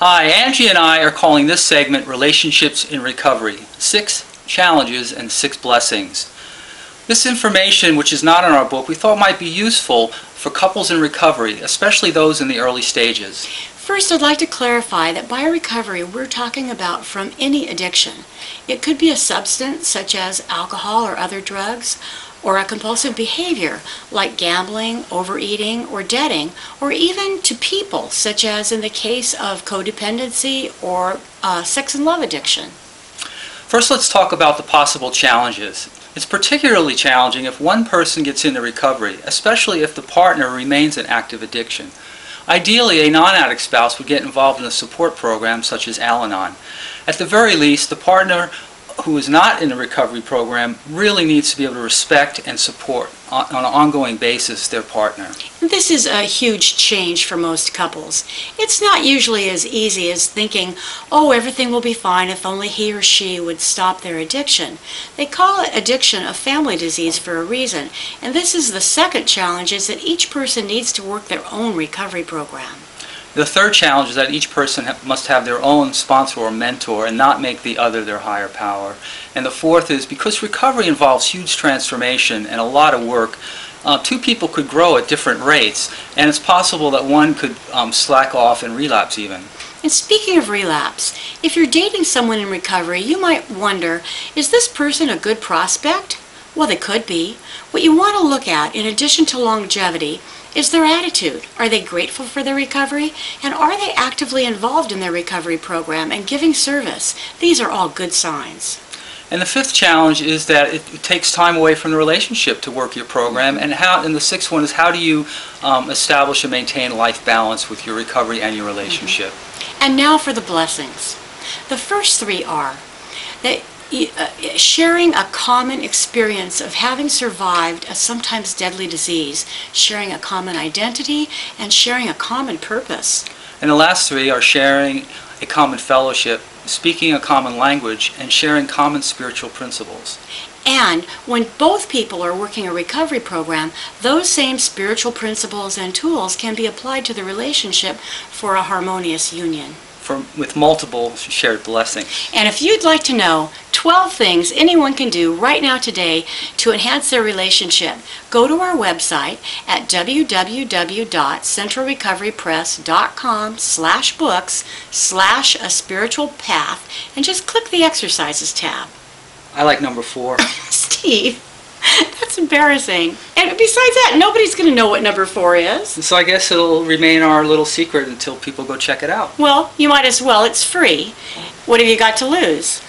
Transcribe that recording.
Hi, Angie and I are calling this segment Relationships in Recovery, 6 Challenges and 6 Blessings. This information, which is not in our book, we thought might be useful for couples in recovery, especially those in the early stages. First, I'd like to clarify that by recovery, we're talking about from any addiction. It could be a substance such as alcohol or other drugs, or a compulsive behavior like gambling, overeating, or debting, or even to people, such as in the case of codependency or sex and love addiction. First, let's talk about the possible challenges. It's particularly challenging if one person gets into recovery, especially if the partner remains in active addiction. Ideally, a non-addict spouse would get involved in a support program such as Al-Anon. At the very least, the partner who is not in a recovery program really needs to be able to respect and support on an ongoing basis their partner. This is a huge change for most couples. It's not usually as easy as thinking, oh, everything will be fine if only he or she would stop their addiction. They call it addiction a family disease for a reason, and this is the second challenge, is that each person needs to work their own recovery program. The third challenge is that each person must have their own sponsor or mentor and not make the other their higher power. And the fourth is, because recovery involves huge transformation and a lot of work, two people could grow at different rates, and it's possible that one could slack off and relapse even. And speaking of relapse, if you're dating someone in recovery, you might wonder, is this person a good prospect? Well, they could be. What you want to look at, in addition to longevity, is their attitude. Are they grateful for their recovery? And are they actively involved in their recovery program and giving service? These are all good signs. And the fifth challenge is that it takes time away from the relationship to work your program. And the sixth one is, how do you establish and maintain life balance with your recovery and your relationship? And now for the blessings. The first three are that sharing a common experience of having survived a sometimes deadly disease, sharing a common identity, and sharing a common purpose. And the last three are sharing a common fellowship, speaking a common language, and sharing common spiritual principles. And when both people are working a recovery program, those same spiritual principles and tools can be applied to the relationship for a harmonious union. With multiple shared blessings. And if you'd like to know 12 things anyone can do right now today to enhance their relationship, go to our website at www.centralrecoverypress.com/books/a spiritual path and just click the exercises tab. I like number 4. Steve, that's embarrassing. And besides that, nobody's going to know what number 4 is. So I guess it'll remain our little secret until people go check it out. Well, you might as well. It's free. What have you got to lose?